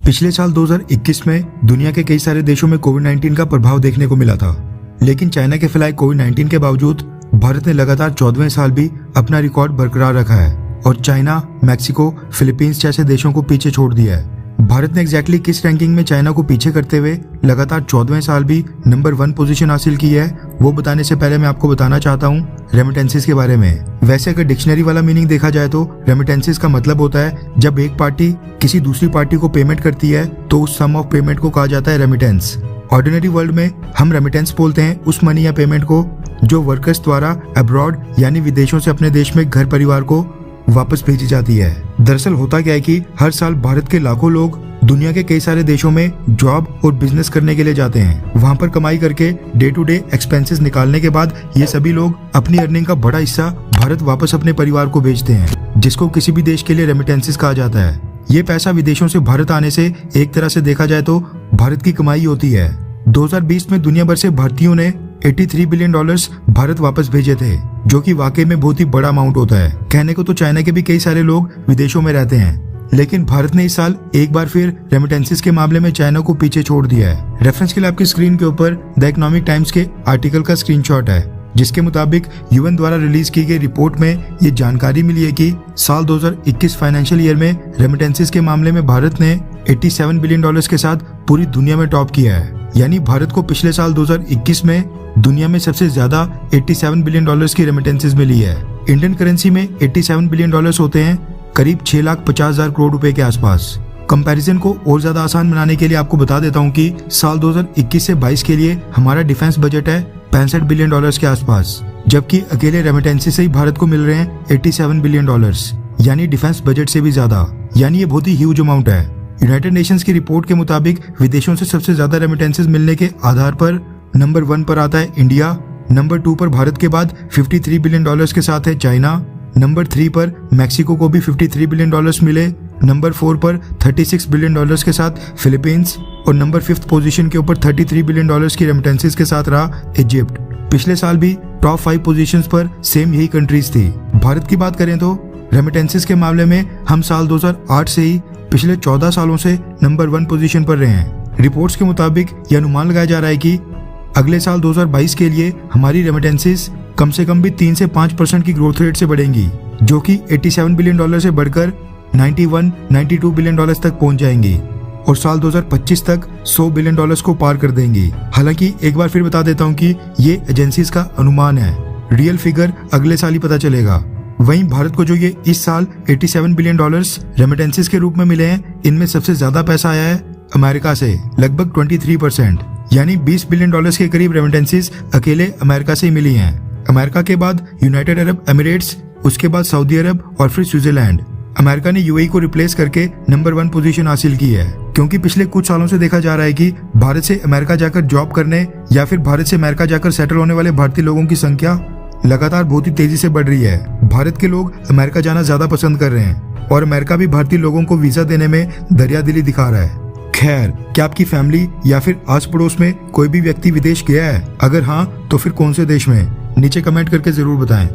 पिछले साल 2021 में दुनिया के कई सारे देशों में कोविड-19 का प्रभाव देखने को मिला था, लेकिन चाइना के फैलाए कोविड-19 के बावजूद भारत ने लगातार 14वें साल भी अपना रिकॉर्ड बरकरार रखा है और चाइना, मैक्सिको, फिलीपींस जैसे देशों को पीछे छोड़ दिया है। भारत ने एग्जैक्टली किस रैंकिंग में चाइना को पीछे करते हुए लगातार 14वें साल भी नंबर 1 पोजीशन हासिल की है, वो बताने से पहले मैं आपको बताना चाहता हूँ रेमिटेंसेस के बारे में। वैसे अगर डिक्शनरी वाला मीनिंग देखा जाए तो रेमिटेंसेस का मतलब होता है जब एक पार्टी किसी दूसरी पार्टी को पेमेंट करती है तो उस सम ऑफ पेमेंट को कहा जाता है रेमिटेंस। ऑर्डिनरी वर्ल्ड में हम रेमिटेंस बोलते हैं उस मनी या पेमेंट को जो वर्कर्स द्वारा अब्रॉड यानी विदेशों से अपने देश में घर परिवार को वापस भेजी जाती है। दरअसल होता क्या है कि हर साल भारत के लाखों लोग दुनिया के कई सारे देशों में जॉब और बिजनेस करने के लिए जाते हैं। वहाँ पर कमाई करके डे टू डे एक्सपेंसेस निकालने के बाद ये सभी लोग अपनी अर्निंग का बड़ा हिस्सा भारत वापस अपने परिवार को भेजते हैं, जिसको किसी भी देश के लिए रेमिटेंसेस कहा जाता है। ये पैसा विदेशों से भारत आने से एक तरह से देखा जाए तो भारत की कमाई होती है। 2020 में दुनिया भर से भारतीयों ने $83 बिलियन भारत वापस भेजे थे, जो कि वाकई में बहुत ही बड़ा अमाउंट होता है। कहने को तो चाइना के भी कई सारे लोग विदेशों में रहते हैं, लेकिन भारत ने इस साल एक बार फिर रेमिटेंसेस के मामले में चाइना को पीछे छोड़ दिया है। रेफरेंस के लिए आपकी स्क्रीन के ऊपर द इकोनॉमिक टाइम्स के आर्टिकल का स्क्रीनशॉट है, जिसके मुताबिक यूएन द्वारा रिलीज की गई रिपोर्ट में ये जानकारी मिली है कि साल 2021 फाइनेंशियल ईयर में रेमिटेंसेस के मामले में भारत ने $87 बिलियन के साथ पूरी दुनिया में टॉप किया है। यानी भारत को पिछले साल 2021 में दुनिया में सबसे ज्यादा $87 बिलियन की रेमिटेंसेस मिली है। इंडियन करेंसी में $87 बिलियन होते हैं करीब 6,50,000 करोड़ रुपए के आसपास। कंपैरिजन को और ज्यादा आसान बनाने के लिए आपको बता देता हूँ कि साल 2021 से 22 के लिए हमारा डिफेंस बजट है $65 बिलियन के आसपास, जबकि अकेले रेमिटेंसेस से ही भारत को मिल रहे हैं $87 बिलियन, यानी डिफेंस बजट से भी ज्यादा। यानी ये बहुत ही ह्यूज अमाउंट है। यूनाइटेड नेशंस की रिपोर्ट के मुताबिक विदेशों से सबसे ज्यादा रेमिटेंसेस मिलने के आधार पर नंबर 1 पर आता है इंडिया, नंबर 2 पर भारत के बाद $53 बिलियन के साथ है चाइना, नंबर 3 पर मैक्सिको को भी $53 बिलियन मिले, नंबर 4 पर $36 बिलियन के साथ फिलीपींस और नंबर 5th पोजीशन के ऊपर $33 बिलियन की रेमिटेंसेस के साथ रहा इजिप्ट। पिछले साल भी टॉप 5 पोजीशंस पर सेम यही कंट्रीज थी। भारत की बात करें तो रेमिटेंसेस के मामले में हम साल 2008 से ही पिछले 14 सालों से नंबर 1 पोजीशन पर रहे हैं। रिपोर्ट्स के मुताबिक यह अनुमान लगाया जा रहा है कि अगले साल 2022 के लिए हमारी रेमिटेंसेस कम से कम भी 3 से 5% की ग्रोथ रेट से बढ़ेंगी, जो कि $87 बिलियन से बढ़कर 92 बिलियन तक पहुंच जाएंगी और साल 2025 तक $100 बिलियन को पार कर देंगी। हालांकि एक बार फिर बता देता हूं कि ये एजेंसीज का अनुमान है, रियल फिगर अगले साल ही पता चलेगा। वहीं भारत को जो ये इस साल $87 बिलियन रेमिटेंसेस के रूप में मिले हैं, इनमें सबसे ज्यादा पैसा आया है अमेरिका से, लगभग 23%, यानी $20 बिलियन के करीब रेमिटेंसेस अकेले अमेरिका से ही मिली हैं। अमेरिका के बाद यूनाइटेड अरब एमिरेट्स, उसके बाद सऊदी अरब और फिर स्विट्जरलैंड। अमेरिका ने यूएई को रिप्लेस करके नंबर 1 पोजीशन हासिल की है, क्योंकि पिछले कुछ सालों से देखा जा रहा है कि भारत से अमेरिका जाकर जॉब करने या फिर भारत से अमेरिका जाकर सेटल होने वाले भारतीय लोगों की संख्या लगातार बहुत ही तेजी से बढ़ रही है। भारत के लोग अमेरिका जाना ज्यादा पसंद कर रहे हैं और अमेरिका भी भारतीय लोगों को वीजा देने में दरियादिली दिखा रहा है। खैर, क्या आपकी फैमिली या फिर आस पड़ोस में कोई भी व्यक्ति विदेश गया है? अगर हाँ, तो फिर कौन से देश में? नीचे कमेंट करके जरूर बताएं।